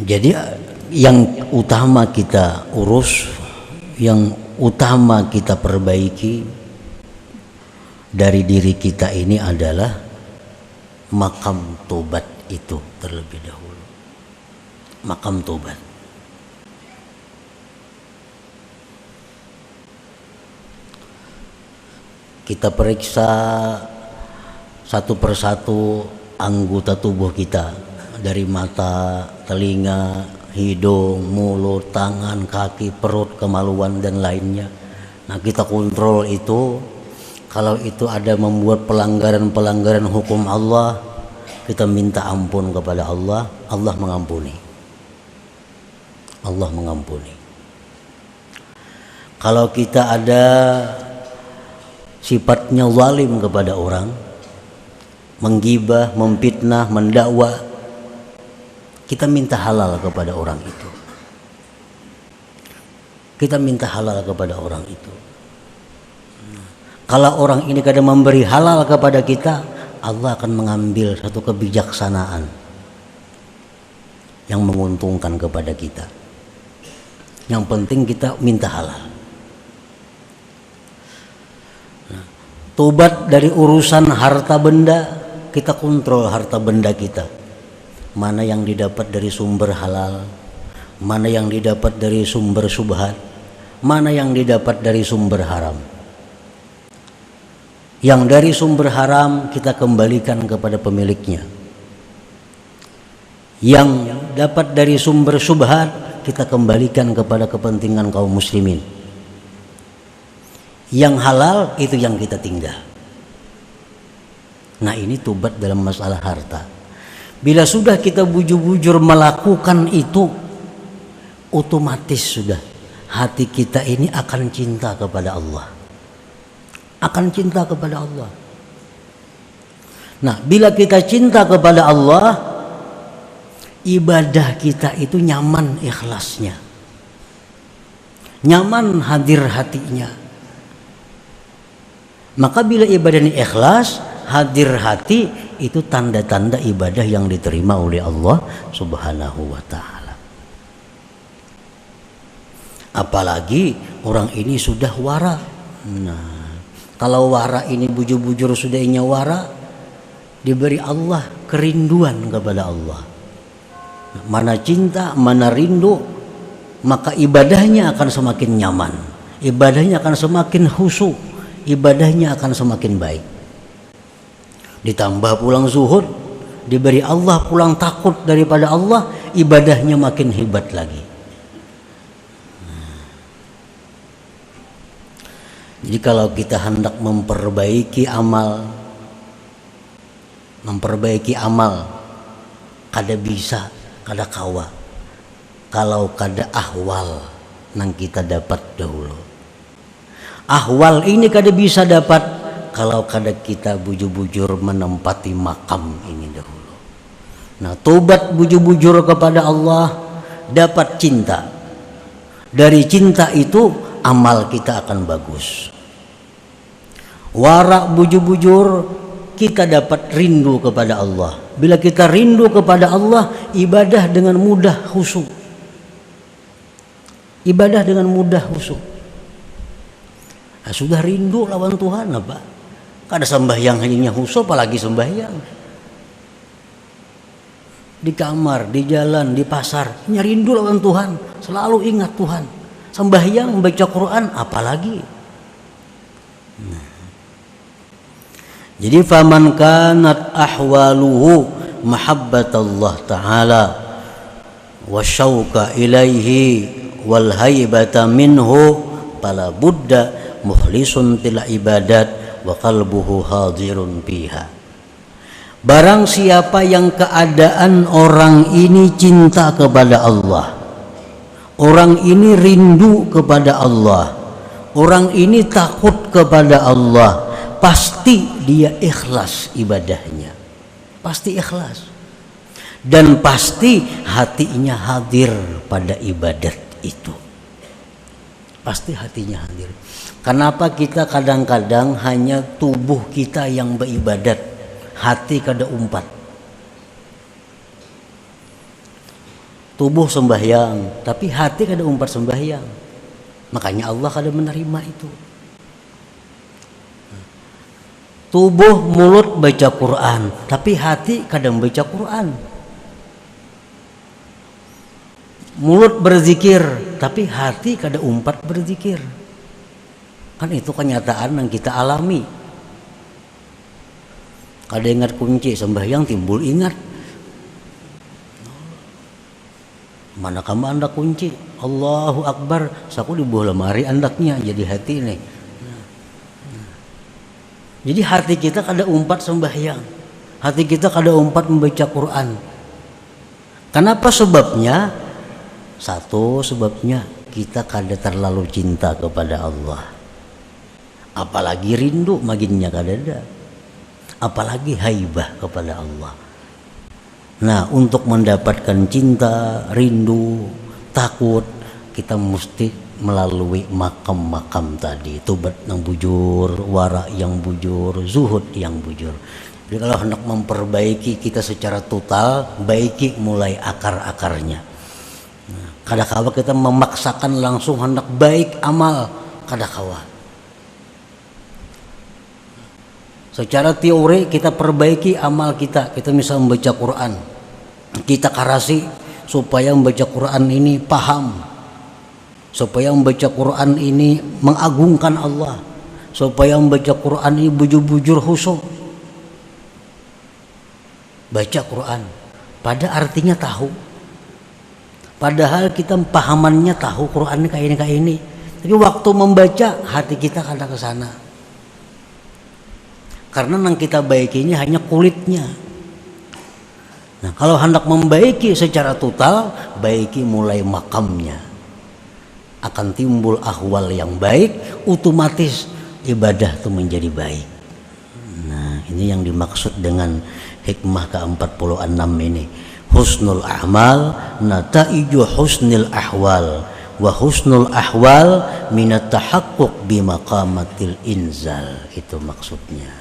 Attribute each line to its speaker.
Speaker 1: Jadi yang utama kita urus, yang utama kita perbaiki dari diri kita ini adalah makam tobat itu terlebih dahulu. Makam tobat. Kita periksa satu persatu anggota tubuh kita, dari mata, telinga, hidung, mulut, tangan, kaki, perut, kemaluan dan lainnya. Nah, kita kontrol itu. Kalau itu ada membuat pelanggaran-pelanggaran hukum Allah, kita minta ampun kepada Allah, Allah mengampuni. Allah mengampuni. Kalau kita ada sifatnya zalim kepada orang, menggibah, memfitnah, mendakwa, kita minta halal kepada orang itu. Kita minta halal kepada orang itu. Kalau orang ini kadang memberi halal kepada kita, Allah akan mengambil satu kebijaksanaan yang menguntungkan kepada kita. Yang penting kita minta halal. Nah, tobat dari urusan harta benda, kita kontrol harta benda kita. Mana yang didapat dari sumber halal, mana yang didapat dari sumber syubhat, mana yang didapat dari sumber haram. Yang dari sumber haram kita kembalikan kepada pemiliknya. Yang dapat dari sumber syubhat kita kembalikan kepada kepentingan kaum muslimin. Yang halal itu yang kita tinggal. Nah, ini tobat dalam masalah harta. Bila sudah kita bujur-bujur melakukan itu, otomatis sudah hati kita ini akan cinta kepada Allah. Akan cinta kepada Allah. Nah, bila kita cinta kepada Allah, ibadah kita itu nyaman ikhlasnya, nyaman hadir hatinya. Maka bila ibadah ini ikhlas, hadir hati, itu tanda-tanda ibadah yang diterima oleh Allah Subhanahu wa ta'ala. Apalagi orang ini sudah wara. Nah, kalau wara ini bujur-bujur sudah inya wara, diberi Allah kerinduan kepada Allah. Mana cinta, mana rindu, maka ibadahnya akan semakin nyaman, ibadahnya akan semakin khusyuk, ibadahnya akan semakin baik. Ditambah pulang zuhud, diberi Allah pulang takut daripada Allah, ibadahnya makin hebat lagi. Jadi kalau kita hendak memperbaiki amal, kada bisa, kada kawa, kalau kada ahwal nang kita dapat dahulu. Ahwal ini kada bisa dapat kalau kada kita bujur-bujur menempati makam ini dahulu. Nah, tobat bujur-bujur kepada Allah, dapat cinta. Dari cinta itu amal kita akan bagus. Warak bujur-bujur, kita dapat rindu kepada Allah. Bila kita rindu kepada Allah, ibadah dengan mudah khusyuk. Ibadah dengan mudah khusyuk. Nah, sudah rindu lawan Tuhan apa? Kada sembahyang hanya khusyuk, apalagi sembahyang. Di kamar, di jalan, di pasar, hanya rindu lawan Tuhan, selalu ingat Tuhan. Sembahyang, membaca Quran, apalagi. Nah. Jadi faman kanat ahwaluhu mahabbatallah ta'ala wa syauqa ilaihi wal haibata minhu fala budda mukhlisun til ibadat wa qalbuhu hadirun fiha. Barang siapa yang keadaan orang ini cinta kepada Allah, orang ini rindu kepada Allah, orang ini takut kepada Allah, pasti dia ikhlas ibadahnya, pasti ikhlas, dan pasti hatinya hadir pada ibadat itu, pasti hatinya hadir. Kenapa kita kadang-kadang hanya tubuh kita yang beribadat, hati kada umpat? tubuh sembahyang tapi hati kada umpat sembahyang, makanya Allah kada menerima itu. Tubuh mulut baca Quran tapi hati kadang baca Quran. Mulut berzikir tapi hati kada umpat berzikir. Kan itu kenyataan yang kita alami. Kada ingat kunci sembahyang timbul ingat. Mana kamu anda kunci? Allahu Akbar, saku di bawah lemari andaknya jadi hati nih. Jadi hati kita kada umpat sembahyang, hati kita kada umpat membaca Quran. Kenapa sebabnya? Satu sebabnya kita kada terlalu cinta kepada Allah, apalagi rindu maginnya kada ada, apalagi haibah kepada Allah. Nah, untuk mendapatkan cinta, rindu, takut, kita mesti melalui makam-makam tadi, tobat yang bujur, wara yang bujur, zuhud yang bujur. Jadi kalau hendak memperbaiki kita secara total, baiki mulai akar-akarnya. Nah, kadakawa kita memaksakan langsung hendak baik amal, kadakawa. Secara teori kita perbaiki amal kita misal membaca Quran, kita karasi supaya membaca Quran ini paham, supaya membaca Quran ini mengagungkan Allah, supaya membaca Quran ini bujur-bujur khusyuk. Baca Quran pada artinya tahu, padahal kita pahamannya tahu Quran ini kayak ini, tapi waktu membaca hati kita kada ke sana, karena yang kita baikinya hanya kulitnya. Nah, kalau hendak membaiki secara total, baiki mulai makamnya, akan timbul ahwal yang baik, otomatis ibadah itu menjadi baik. Nah, ini yang dimaksud dengan hikmah ke-46 ini. Husnul a'mal nataiju husnil ahwal, wa husnul ahwal minat tahaqquq bi maqamatil inzal. Itu maksudnya.